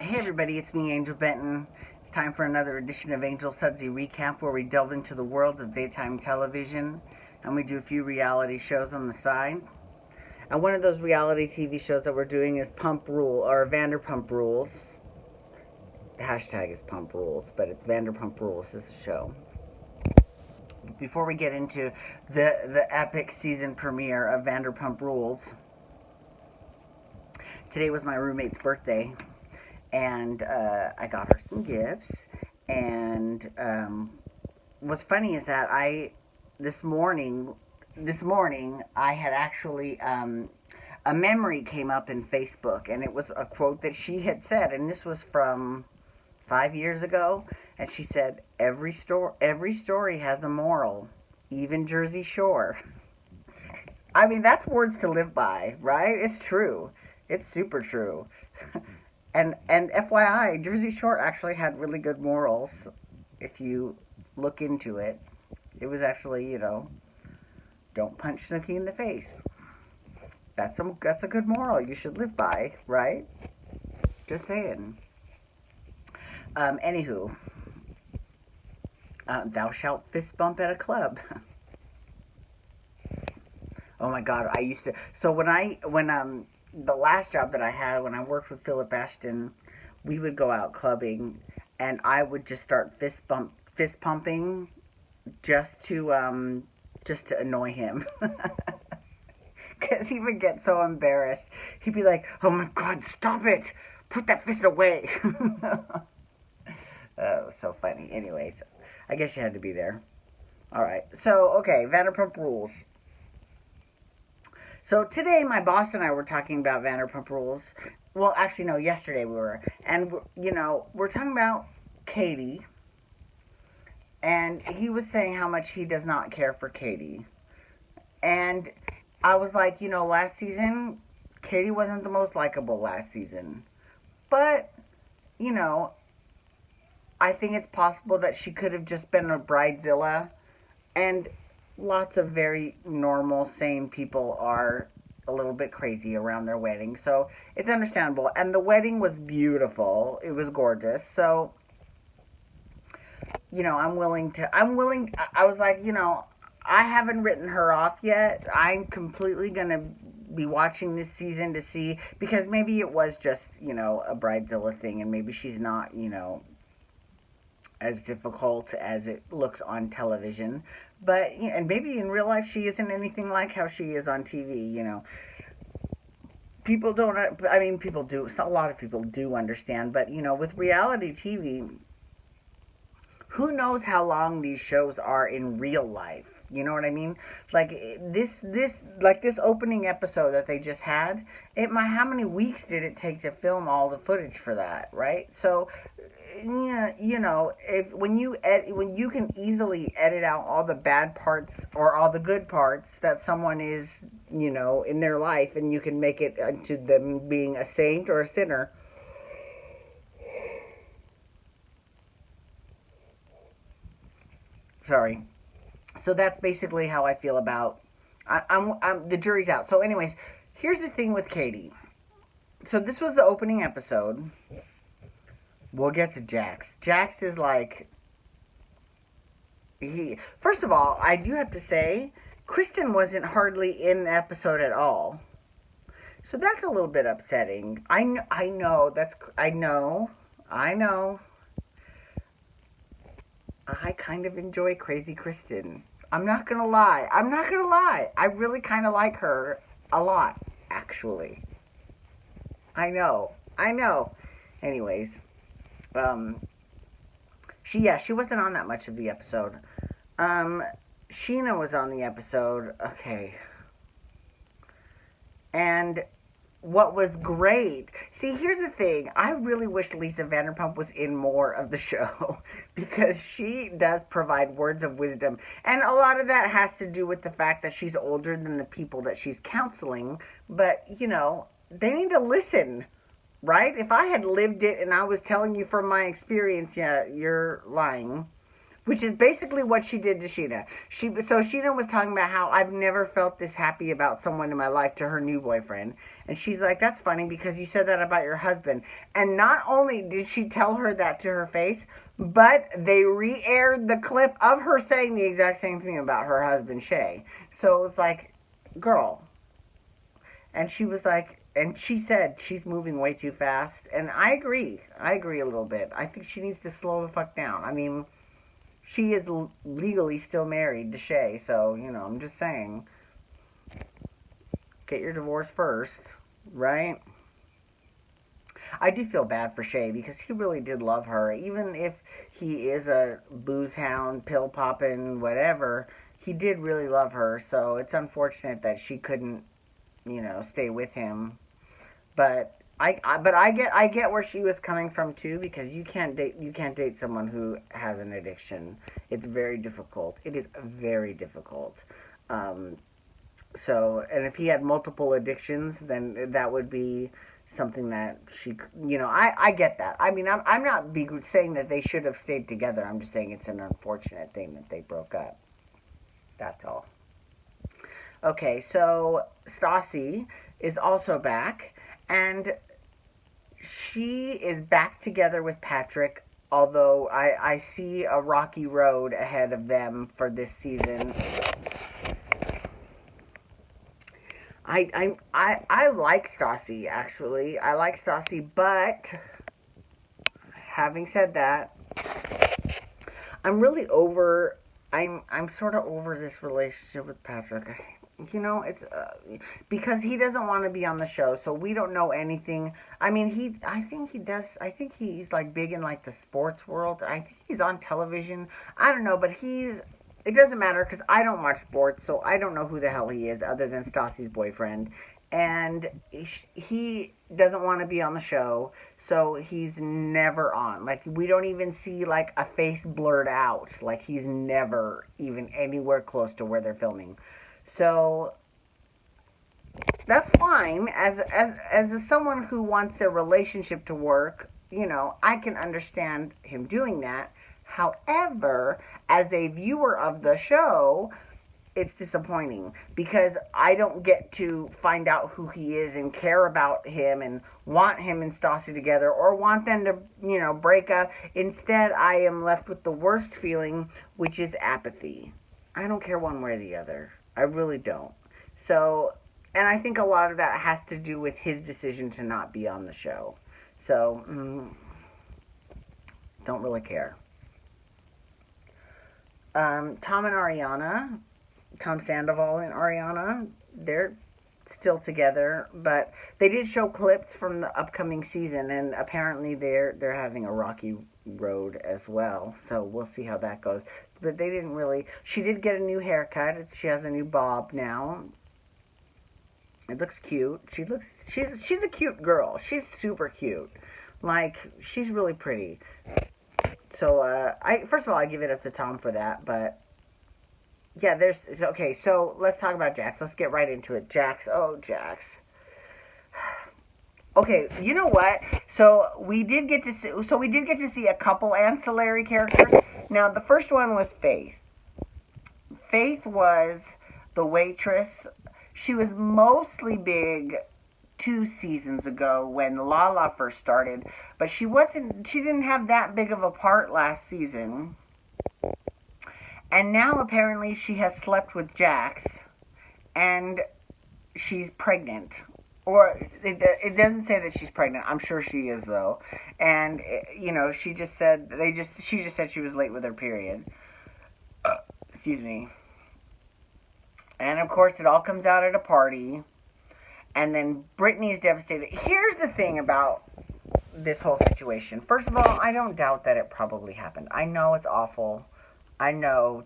Hey everybody, it's me, Angel Benton. It's time for another edition of Angel Sudsy Recap, where we delve into the world of daytime television and we do a few reality shows on the side. And one of those reality TV shows that we're doing is Pump Rule, or Vanderpump Rules. The hashtag is Pump Rules, but it's Vanderpump Rules is the show. Before we get into the epic season premiere of Vanderpump Rules, today was my roommate's birthday, and I got her some gifts. And what's funny is that this morning I had actually a memory came up in Facebook, and it was a quote that she had said, and this was from 5 years ago, and she said, every story has a moral, even Jersey Shore. I mean, that's words to live by, right? It's true. It's super true. And FYI, Jersey Shore actually had really good morals. If you look into it, it was actually, don't punch Snooki in the face. That's a good moral you should live by, right? Just saying. Anywho, thou shalt fist bump at a club. Oh my God, I used to. So when the last job that I had, when I worked with Philip Ashton, we would go out clubbing, and I would just start fist pumping, just to annoy him, because he would get so embarrassed. He'd be like, "Oh my God, stop it! Put that fist away!" Oh, so funny. Anyways, I guess you had to be there. All right. So okay, Vanderpump Rules. So today, my boss and I were talking about Vanderpump Rules. Well, actually, no, yesterday we were. And, we're talking about Katie. And he was saying how much he does not care for Katie. And I was like, last season, Katie wasn't the most likable last season. But, I think it's possible that she could have just been a bridezilla. And lots of very normal, sane people are a little bit crazy around their wedding. So it's understandable. And the wedding was beautiful. It was gorgeous. So, I was like, I haven't written her off yet. I'm completely going to be watching this season to see, because maybe it was just, a bridezilla thing, and maybe she's not, as difficult as it looks on television. But, and maybe in real life she isn't anything like how she is on TV, People don't, people do, a lot of people do understand, but, with reality TV, who knows how long these shows are in real life? You know what I mean? Like this opening episode that they just had, how many weeks did it take to film all the footage for that, right? So, yeah, when you can easily edit out all the bad parts or all the good parts that someone is, in their life, and you can make it into them being a saint or a sinner. Sorry. So that's basically how I feel about. I'm the jury's out. So, anyways, here's the thing with Katie. So this was the opening episode. We'll get to Jax. Jax is like, first of all, I do have to say, Kristen wasn't hardly in the episode at all. So that's a little bit upsetting. I know. I kind of enjoy Crazy Kristen. I'm not gonna lie. I really kind of like her a lot, actually. I know. Anyways, she wasn't on that much of the episode. Sheena was on the episode. Okay. And what was great, see, here's the thing, I really wish Lisa Vanderpump was in more of the show, because she does provide words of wisdom, and a lot of that has to do with the fact that she's older than the people that she's counseling. But they need to listen, right? If I had lived it and I was telling you from my experience, yeah, you're lying. Which is basically what she did to Sheena. So Sheena was talking about how I've never felt this happy about someone in my life to her new boyfriend. And she's like, that's funny because you said that about your husband. And not only did she tell her that to her face, but they re-aired the clip of her saying the exact same thing about her husband, Shay. So it was like, girl. And she was like, and she said she's moving way too fast. And I agree. I agree a little bit. I think she needs to slow the fuck down. I mean, she is legally still married to Shay, so, I'm just saying. Get your divorce first, right? I do feel bad for Shay because he really did love her. Even if he is a booze hound, pill popping, whatever, he did really love her, so it's unfortunate that she couldn't, stay with him. But I get where she was coming from too, because you can't date someone who has an addiction. It's very difficult. It is very difficult. So, and if he had multiple addictions, then that would be something that she, I get that. I mean, I'm not saying that they should have stayed together. I'm just saying it's an unfortunate thing that they broke up. That's all. Okay, so Stassi is also back, and she is back together with Patrick, although I see a rocky road ahead of them for this season. I like Stassi, actually. I like Stassi, but having said that, I'm sort of over this relationship with Patrick. It's because he doesn't want to be on the show, so we don't know anything. I mean, I think he does. I think he's like big in like the sports world. I think he's on television. I don't know, but it doesn't matter because I don't watch sports, so I don't know who the hell he is other than Stassi's boyfriend. And he doesn't want to be on the show, so he's never on. Like, we don't even see like a face blurred out. Like, he's never even anywhere close to where they're filming. So that's fine. As someone who wants their relationship to work, I can understand him doing that. However, as a viewer of the show, it's disappointing because I don't get to find out who he is and care about him and want him and Stassi together or want them to, break up. Instead, I am left with the worst feeling, which is apathy. I don't care one way or the other. I really don't. So, and I think a lot of that has to do with his decision to not be on the show. So, don't really care. Tom and Ariana, Tom Sandoval and Ariana, they're still together, but they did show clips from the upcoming season, and apparently they're having a rocky road as well. So we'll see how that goes. But they didn't really. She did get a new haircut. She has a new bob now. It looks cute. She's a cute girl. She's super cute. Like, she's really pretty. So first of all, I give it up to Tom for that, but yeah, okay, so let's talk about Jax. Let's get right into it. Jax. Okay, you know what? So we did get to see a couple ancillary characters. Now, the first one was Faith. Faith was the waitress. She was mostly big 2 seasons ago when Lala first started, but she didn't have that big of a part last season. And now apparently she has slept with Jax and she's pregnant. Or it doesn't say that she's pregnant. I'm sure she is though. And she just said she was late with her period. Excuse me. And of course it all comes out at a party. And then Brittany is devastated. Here's the thing about this whole situation. First of all, I don't doubt that it probably happened. I know it's awful. I know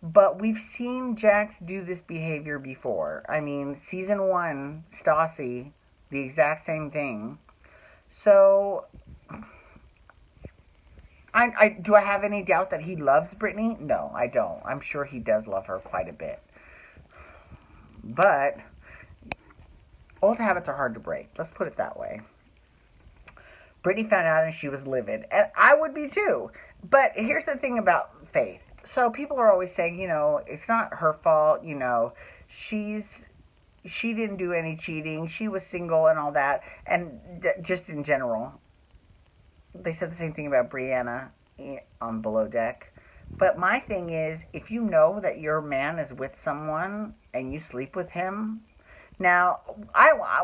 but we've seen Jax do this behavior before. I mean, season 1, Stassi, the exact same thing. So, do I have any doubt that he loves Brittany? No, I don't. I'm sure he does love her quite a bit. But old habits are hard to break. Let's put it that way. Brittany found out and she was livid. And I would be too. But here's the thing about Faith. So people are always saying, it's not her fault, she didn't do any cheating. She was single and all that. And just in general. They said the same thing about Brianna on Below Deck. But my thing is, if you know that your man is with someone and you sleep with him, now,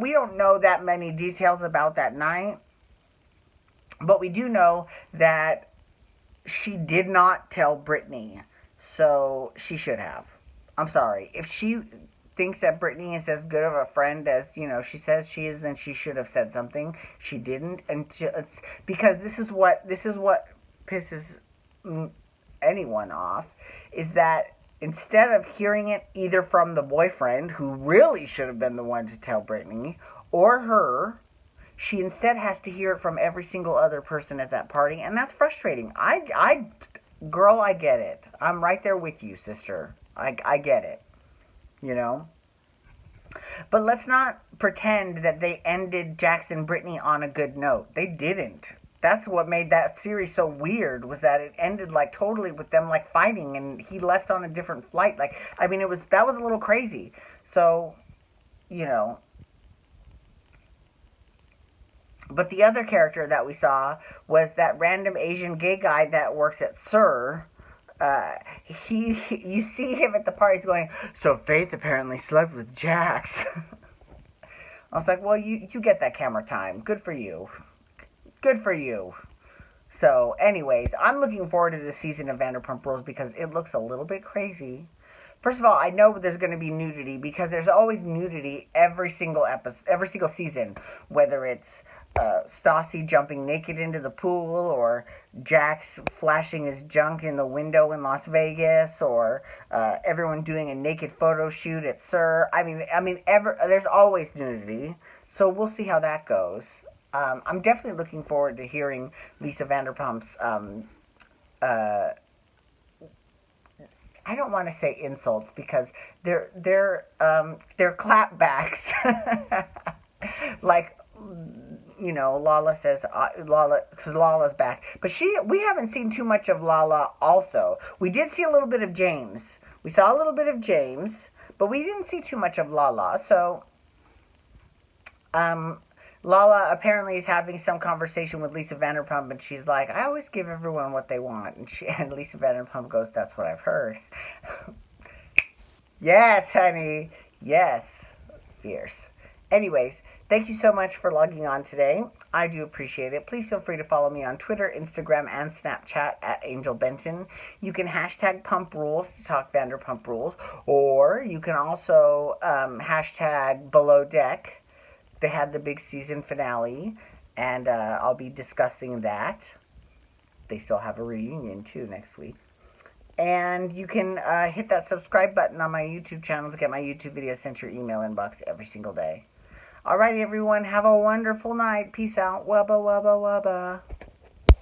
we don't know that many details about that night, but we do know that she did not tell Brittany, so she should have. I'm sorry. If she thinks that Brittany is as good of a friend as, she says she is, then she should have said something. She didn't, and it's because this is what pisses anyone off, is that instead of hearing it either from the boyfriend, who really should have been the one to tell Brittany, or her, she instead has to hear it from every single other person at that party, and that's frustrating. Girl, I get it. I'm right there with you, sister. I get it. But let's not pretend that they ended Jackson and Brittany on a good note. They didn't. That's what made that series so weird, was that it ended totally with them fighting, and he left on a different flight. That was a little crazy. So, But the other character that we saw was that random Asian gay guy that works at SUR. You see him at the parties going, so Faith apparently slept with Jax. I was like, well, you get that camera time. Good for you. Good for you. So, anyways, I'm looking forward to this season of Vanderpump Rules because it looks a little bit crazy. First of all, I know there's going to be nudity because there's always nudity every single episode, every single season, whether it's Stassi jumping naked into the pool, or Jax flashing his junk in the window in Las Vegas, or everyone doing a naked photo shoot at SUR. There's always nudity, so we'll see how that goes. I'm definitely looking forward to hearing Lisa Vanderpump's I don't want to say insults because they're clapbacks. Lala says, because Lala's back. But we haven't seen too much of Lala also. We did see a little bit of James. We saw a little bit of James, but we didn't see too much of Lala. So, Lala apparently is having some conversation with Lisa Vanderpump, and she's like, I always give everyone what they want. And Lisa Vanderpump goes, that's what I've heard. Yes, honey. Yes. Fierce. Anyways, thank you so much for logging on today. I do appreciate it. Please feel free to follow me on Twitter, Instagram, and Snapchat at Angel Benton. You can hashtag Pump Rules to talk Vanderpump Rules, or you can also hashtag Below Deck. They had the big season finale, and I'll be discussing that. They still have a reunion, too, next week. And you can hit that subscribe button on my YouTube channel to get my YouTube videos sent to your email inbox every single day. Alrighty, everyone. Have a wonderful night. Peace out. Wubba, wubba, wubba.